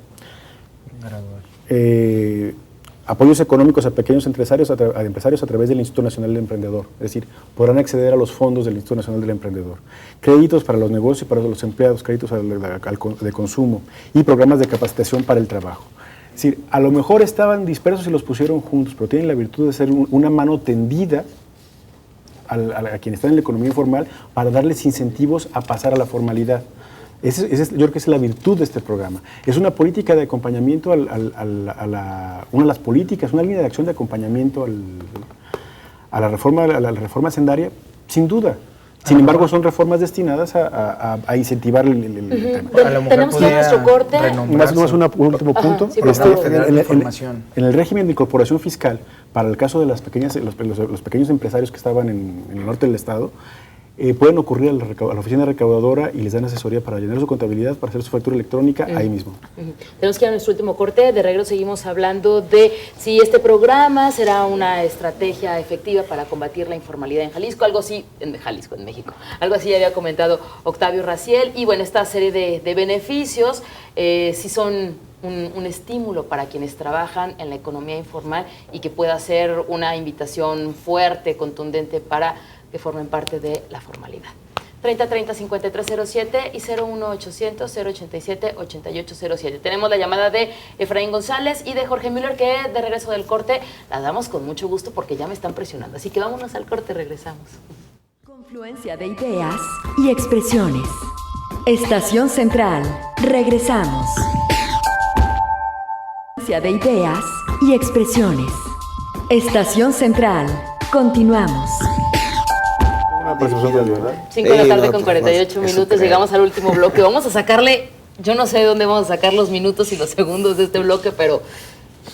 apoyos económicos a pequeños empresarios a través del Instituto Nacional del Emprendedor, es decir, podrán acceder a los fondos del Instituto Nacional del Emprendedor, créditos para los negocios y para los empleados, créditos de consumo y programas de capacitación para el trabajo. Es decir, a lo mejor estaban dispersos y los pusieron juntos, pero tienen la virtud de ser una mano tendida a quienes están en la economía informal para darles incentivos a pasar a la formalidad. Yo creo que esa es la virtud de este programa. Es una política de acompañamiento una de las políticas, una línea de acción de acompañamiento a la reforma hacendaria, sin duda. Sin embargo, son reformas destinadas a incentivar el tema. Tenemos que ir a nuestro corte. Más un último punto. Sí, en el régimen de incorporación fiscal, para el caso de los pequeños empresarios que estaban en el norte del estado, pueden ocurrir a la oficina recaudadora y les dan asesoría para llenar su contabilidad, para hacer su factura electrónica ahí mismo. Tenemos que ir a nuestro último corte. De regreso seguimos hablando de si este programa será una estrategia efectiva para combatir la informalidad en Jalisco, en México. Algo así ya había comentado Octavio Raciel. Y bueno, esta serie de beneficios sí son un estímulo para quienes trabajan en la economía informal y que pueda ser una invitación fuerte, contundente para que formen parte de la formalidad. 3030-5307 y 01800-087-8807. Tenemos la llamada de Efraín González y de Jorge Müller, que de regreso del corte la damos con mucho gusto porque ya me están presionando. Así que vámonos al corte, regresamos. Confluencia de ideas y expresiones. Estación Central. Regresamos. Confluencia de ideas y expresiones. Estación Central. Continuamos. 5 de la tarde con 48 minutos, llegamos al último bloque. Vamos a sacarle, yo no sé de dónde vamos a sacar los minutos y los segundos de este bloque, pero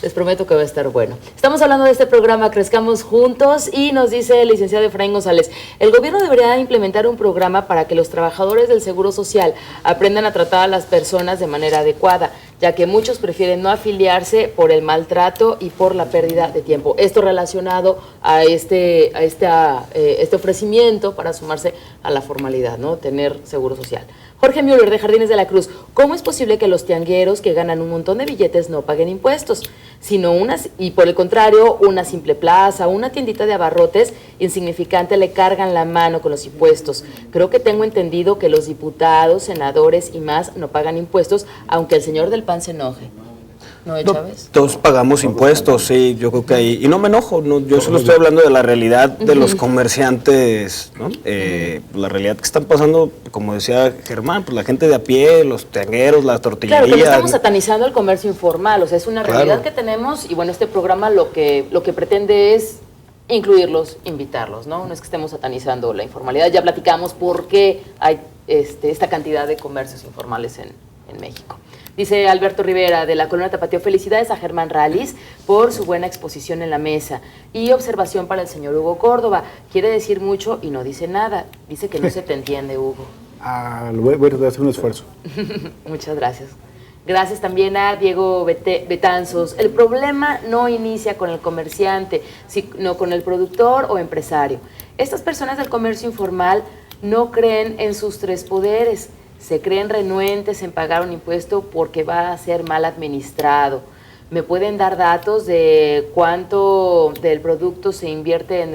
les prometo que va a estar bueno. Estamos hablando de este programa Crezcamos Juntos y nos dice el licenciado Efraín González, el gobierno debería implementar un programa para que los trabajadores del Seguro Social aprendan a tratar a las personas de manera adecuada, ya que muchos prefieren no afiliarse por el maltrato y por la pérdida de tiempo. Esto relacionado a este ofrecimiento para sumarse a la formalidad, ¿no? Tener Seguro Social. Jorge Müller, de Jardines de la Cruz, ¿cómo es posible que los tiangueros que ganan un montón de billetes no paguen impuestos? Y por el contrario, una simple plaza, una tiendita de abarrotes insignificante le cargan la mano con los impuestos. Creo que tengo entendido que los diputados, senadores y más no pagan impuestos, aunque el señor del PAN se enoje. ¿No, Chávez? Todos pagamos impuestos, sí, yo creo que ahí, y no me enojo, no, yo solo estoy hablando de la realidad de los comerciantes, ¿no? La realidad que están pasando, como decía Germán, pues la gente de a pie, los tiangueros, las tortillerías. Claro, que no estamos satanizando el comercio informal, o sea, es una realidad que tenemos y bueno, este programa lo que pretende es incluirlos, invitarlos, ¿no? No es que estemos satanizando la informalidad, ya platicamos por qué hay esta cantidad de comercios informales en México. Dice Alberto Rivera, de la Colonia Tapatío, felicidades a Germán Rallis por su buena exposición en la mesa. Y observación para el señor Hugo Córdoba. Quiere decir mucho y no dice nada. Dice que no se te entiende, Hugo. Voy a hacer un esfuerzo. Muchas gracias. Gracias también a Diego Betanzos. El problema no inicia con el comerciante, sino con el productor o empresario. Estas personas del comercio informal no creen en sus tres poderes. Se creen renuentes en pagar un impuesto porque va a ser mal administrado. ¿Me pueden dar datos de cuánto del producto se invierte en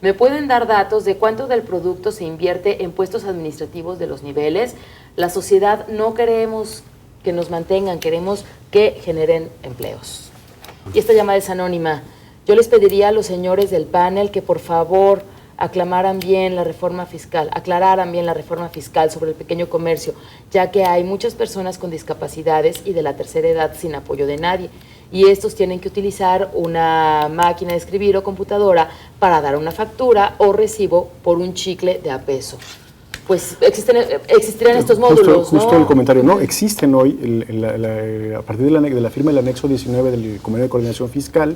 ¿Me pueden dar datos de cuánto del producto se invierte en puestos administrativos de los niveles? La sociedad no queremos que nos mantengan, queremos que generen empleos. Y esta llamada es anónima. Yo les pediría a los señores del panel que por favor aclararan bien la reforma fiscal sobre el pequeño comercio, ya que hay muchas personas con discapacidades y de la tercera edad sin apoyo de nadie, y estos tienen que utilizar una máquina de escribir o computadora para dar una factura o recibo por un chicle de a peso. Pues existirían estos módulos, Justo ¿no? el comentario, no, existen hoy, a partir de la firma del anexo 19 del Convenio de Coordinación Fiscal,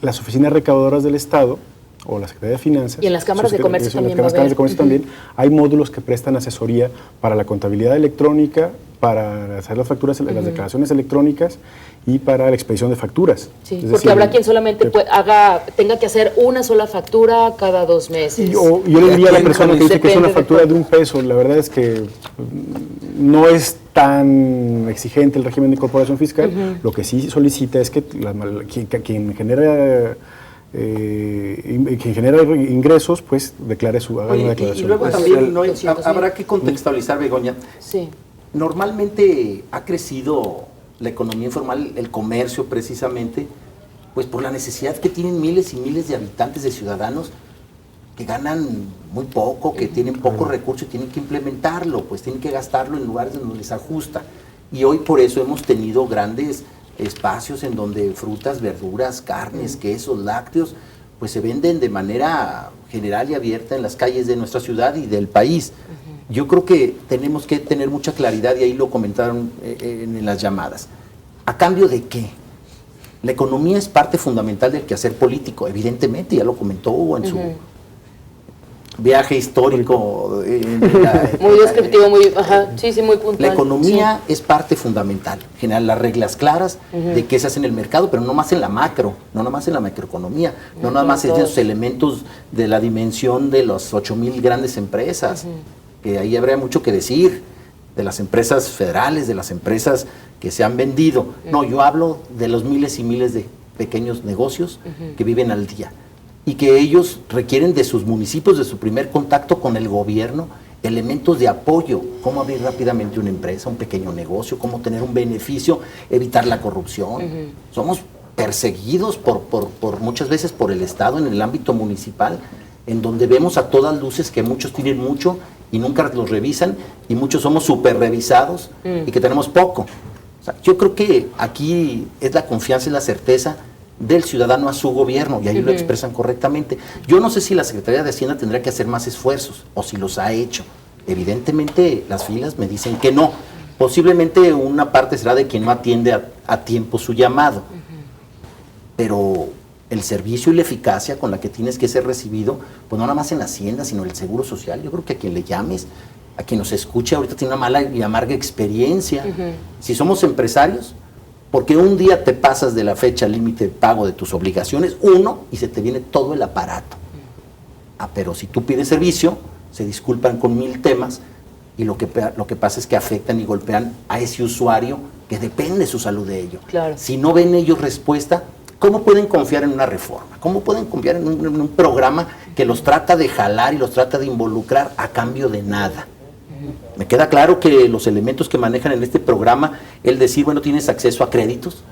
las oficinas recaudadoras del Estado o la Secretaría de Finanzas. Y en las cámaras de comercio también. En las cámaras de comercio también hay módulos que prestan asesoría para la contabilidad electrónica, para hacer las facturas, las declaraciones electrónicas y para la expedición de facturas. Sí, porque habrá quien solamente tenga que hacer una sola factura cada 2 meses. Yo le diría a la persona que dice que es una factura de $1, la verdad es que no es tan exigente el régimen de incorporación fiscal. Lo que sí solicita es que quien genera ingresos, pues declare haga una declaración. Y luego también habrá que contextualizar, Begoña. Sí. Normalmente ha crecido la economía informal, el comercio precisamente, pues por la necesidad que tienen miles y miles de habitantes, de ciudadanos, que ganan muy poco, que tienen pocos recursos y tienen que implementarlo, pues tienen que gastarlo en lugares donde les ajusta. Y hoy por eso hemos tenido grandes espacios en donde frutas, verduras, carnes, quesos, lácteos, pues se venden de manera general y abierta en las calles de nuestra ciudad y del país. Yo creo que tenemos que tener mucha claridad, y ahí lo comentaron en las llamadas. ¿A cambio de qué? La economía es parte fundamental del quehacer político, evidentemente, ya lo comentó en su viaje histórico. Muy descriptivo, muy puntual. La economía es parte fundamental, generar las reglas claras de qué se hace en el mercado, pero no más en la macro, no nomás en la macroeconomía, no nada más en esos elementos de la dimensión de las 8,000 grandes empresas, que ahí habría mucho que decir, de las empresas federales, de las empresas que se han vendido. No, yo hablo de los miles y miles de pequeños negocios que viven al día y que ellos requieren de sus municipios, de su primer contacto con el gobierno, elementos de apoyo, cómo abrir rápidamente una empresa, un pequeño negocio, cómo tener un beneficio, evitar la corrupción. Somos perseguidos por muchas veces por el Estado en el ámbito municipal, en donde vemos a todas luces que muchos tienen mucho y nunca los revisan, y muchos somos súper revisados y que tenemos poco. O sea, yo creo que aquí es la confianza y la certeza del ciudadano a su gobierno, y ahí lo expresan correctamente. Yo no sé si la Secretaría de Hacienda tendrá que hacer más esfuerzos, o si los ha hecho. Evidentemente las filas me dicen que no. Posiblemente una parte será de quien no atiende a tiempo su llamado. Pero el servicio y la eficacia con la que tienes que ser recibido, pues no nada más en la Hacienda, sino en el Seguro Social. Yo creo que a quien le llames, a quien nos escuche ahorita, tiene una mala y amarga experiencia. Si somos empresarios, porque un día te pasas de la fecha límite de pago de tus obligaciones, y se te viene todo el aparato. Pero si tú pides servicio, se disculpan con 1000 temas, y lo que pasa es que afectan y golpean a ese usuario que depende su salud de ello. Claro. Si no ven ellos respuesta, ¿cómo pueden confiar en una reforma? ¿Cómo pueden confiar en un programa que los trata de jalar y los trata de involucrar a cambio de nada? Me queda claro que los elementos que manejan en este programa, el decir, bueno, ¿tienes acceso a créditos?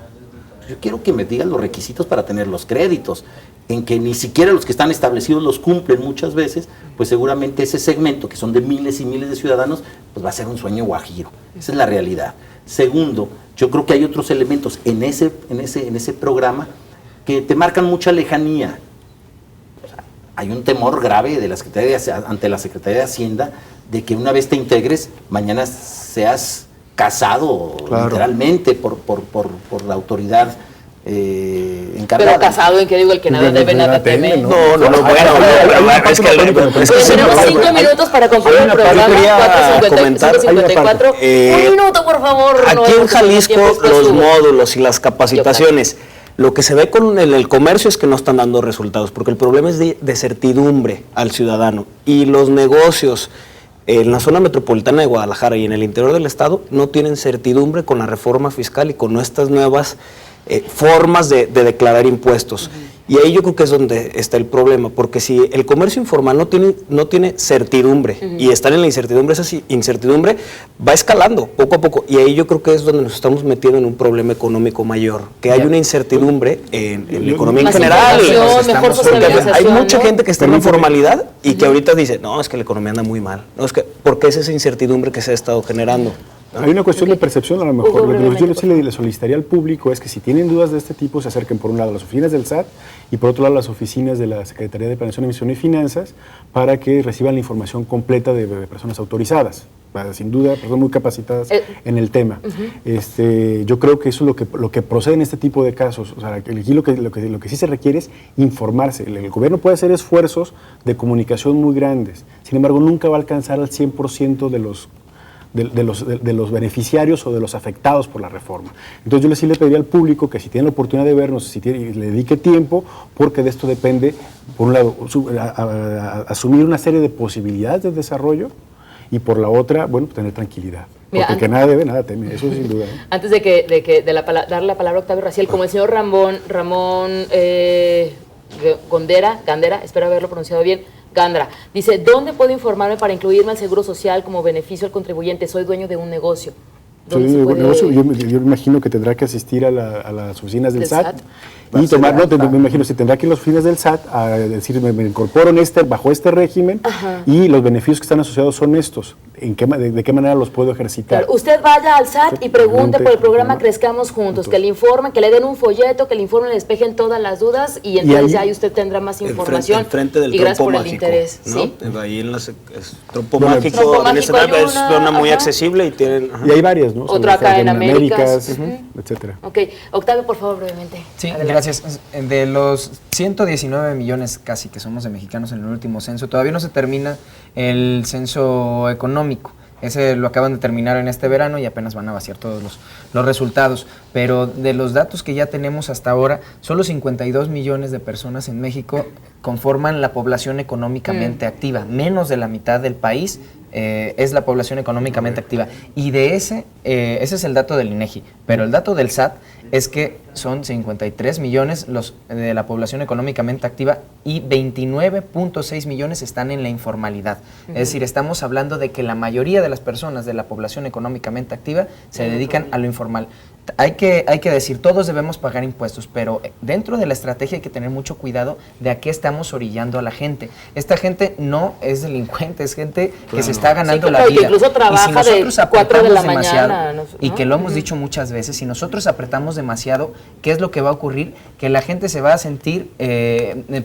Yo quiero que me digan los requisitos para tener los créditos, en que ni siquiera los que están establecidos los cumplen muchas veces, pues seguramente ese segmento, que son de miles y miles de ciudadanos, pues va a ser un sueño guajiro. Esa es la realidad. Segundo, yo creo que hay otros elementos en ese programa que te marcan mucha lejanía. O sea, hay un temor grave de ante la Secretaría de Hacienda de que una vez te integres, mañana seas casado, claro, literalmente por la autoridad encargada. Pero casado, ¿en qué digo? El que nada debe, nada teme. No, bueno, es que tenemos 5 minutos para concluir el programa. 4:54. Un minuto, por favor. Aquí en Jalisco, los módulos y las capacitaciones, lo que se ve con el comercio es que no están dando resultados, porque el problema es de certidumbre al ciudadano. Y los negocios en la zona metropolitana de Guadalajara y en el interior del estado no tienen certidumbre con la reforma fiscal y con estas nuevas formas de declarar impuestos. Y ahí yo creo que es donde está el problema, porque si el comercio informal no tiene certidumbre y están en la incertidumbre, esa incertidumbre va escalando poco a poco, y ahí yo creo que es donde nos estamos metiendo en un problema económico mayor, que hay una incertidumbre en la economía en general. Hay mucha gente que está en la informalidad y que ahorita dice, no, es que la economía anda muy mal, no, es que, porque es esa incertidumbre que se ha estado generando. Hay una cuestión de percepción, a lo mejor. Lo que yo sí le solicitaría al público es que si tienen dudas de este tipo, se acerquen por un lado a las oficinas del SAT y por otro lado a las oficinas de la Secretaría de Planeación, Emisión y Finanzas, para que reciban la información completa de personas autorizadas, sin duda, personas muy capacitadas en el tema. Yo creo que eso es lo que procede en este tipo de casos. O sea, aquí lo que sí se requiere es informarse. El gobierno puede hacer esfuerzos de comunicación muy grandes, sin embargo, nunca va a alcanzar al 100% de los beneficiarios o de los afectados por la reforma. Entonces yo sí le pediría al público que si tiene la oportunidad de vernos, le dedique tiempo, porque de esto depende, por un lado, asumir una serie de posibilidades de desarrollo, y por la otra, bueno, tener tranquilidad. Mira, porque que nada debe, nada teme, eso sin duda. Antes de darle la palabra a Octavio Raciel, como el señor Ramón Gandera, espero haberlo pronunciado bien, Gandra, dice, ¿dónde puedo informarme para incluirme al Seguro Social como beneficio al contribuyente? Soy dueño de un negocio. Yo me imagino que tendrá que asistir a las oficinas del SAT y tomar, me imagino que tendrá que ir a las oficinas del SAT a decir, me incorporo bajo este régimen. Ajá. Y los beneficios que están asociados son estos. ¿De qué manera los puedo ejercitar? Claro, usted vaya al SAT y pregunte por el programa Crezcamos Juntos, que le informen, que le den un folleto, que le informen, le despejen todas las dudas y entonces ahí usted tendrá más información. Enfrente del y gracias por mágico, el interés. ¿no? ¿Sí? Ahí en el trompo mágico, en ese es zona muy accesible y tienen... Y hay varias, ¿no? Otro acá en Américas, etcétera. Ok, Octavio, por favor, brevemente. Sí, gracias. De los 119 millones casi que somos de mexicanos en el último censo, todavía no se termina el censo económico. Ese lo acaban de terminar en este verano y apenas van a vaciar todos los resultados. Pero de los datos que ya tenemos hasta ahora, solo 52 millones de personas en México conforman la población económicamente activa. Menos de la mitad del país es la población económicamente activa. Y de ese es el dato del INEGI. Pero el dato del SAT es que son 53 millones de la población económicamente activa y 29.6 millones están en la informalidad. Es decir, estamos hablando de que la mayoría de las personas de la población económicamente activa se dedican a lo informal. Hay que decir, todos debemos pagar impuestos, pero dentro de la estrategia hay que tener mucho cuidado de a qué estamos orillando a la gente. Esta gente no es delincuente, es gente que se está ganando la vida. Que incluso trabaja y si nosotros de 4 de la mañana. Y que lo hemos dicho muchas veces, si nosotros apretamos demasiado, ¿qué es lo que va a ocurrir? Que la gente se va a sentir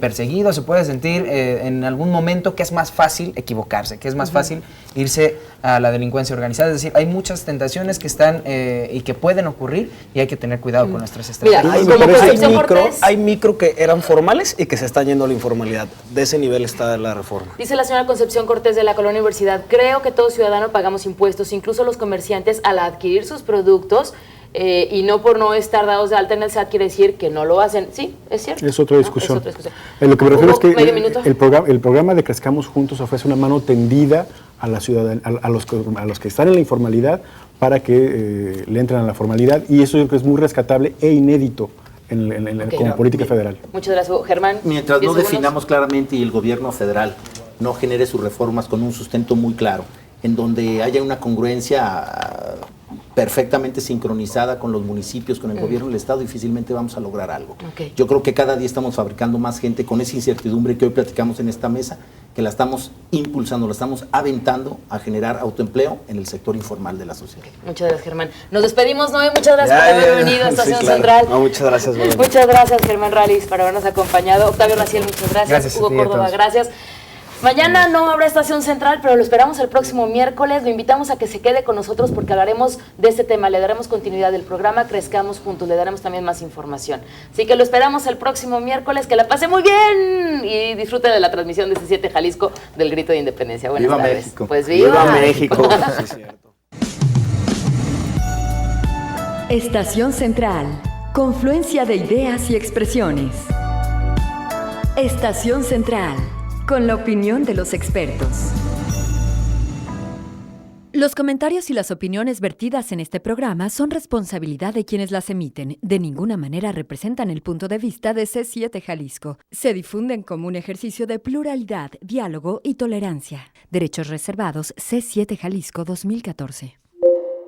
perseguido, se puede sentir en algún momento que es más fácil equivocarse, que es más fácil irse a la delincuencia organizada. Es decir, hay muchas tentaciones que están y que pueden ocurrir y hay que tener cuidado con nuestras estrategias. Mira, hay micro que eran formales y que se están yendo a la informalidad. De ese nivel está la reforma. Dice la señora Concepción Cortés de la Colonia Universidad, creo que todo ciudadano pagamos impuestos, incluso los comerciantes, al adquirir sus productos. Y no por no estar dados de alta en el SAT quiere decir que no lo hacen. Sí, es cierto. Es otra discusión. Es otra discusión. Lo que me refiero es que el programa de Crezcamos Juntos ofrece una mano tendida a la ciudadanía, a los que están en la informalidad para que le entren a la formalidad, y eso yo creo que es muy rescatable e inédito como política federal. Muchas gracias, Germán. Mientras no definamos claramente y el gobierno federal no genere sus reformas con un sustento muy claro, en donde haya una congruencia perfectamente sincronizada con los municipios, con el gobierno del Estado, difícilmente vamos a lograr algo. Yo creo que cada día estamos fabricando más gente con esa incertidumbre que hoy platicamos en esta mesa, que la estamos impulsando, la estamos aventando a generar autoempleo en el sector informal de la sociedad. Muchas gracias, Germán. Nos despedimos, Noé. Muchas gracias por haber venido a Estación Central. No, muchas gracias. Muchas gracias, Germán Rallis, por habernos acompañado. Octavio Raciel, muchas gracias. Hugo Córdoba, gracias. Mañana no habrá Estación Central, pero lo esperamos el próximo miércoles. Lo invitamos a que se quede con nosotros porque hablaremos de este tema. Le daremos continuidad del programa Crezcamos Juntos. Le daremos también más información. Así que lo esperamos el próximo miércoles. Que la pase muy bien y disfrute de la transmisión de C7 Jalisco del Grito de Independencia. Buenas tardes. México. Pues viva México. México. Sí, cierto. Estación Central. Confluencia de ideas y expresiones. Estación Central. Con la opinión de los expertos. Los comentarios y las opiniones vertidas en este programa son responsabilidad de quienes las emiten. De ninguna manera representan el punto de vista de C7 Jalisco. Se difunden como un ejercicio de pluralidad, diálogo y tolerancia. Derechos reservados C7 Jalisco 2014.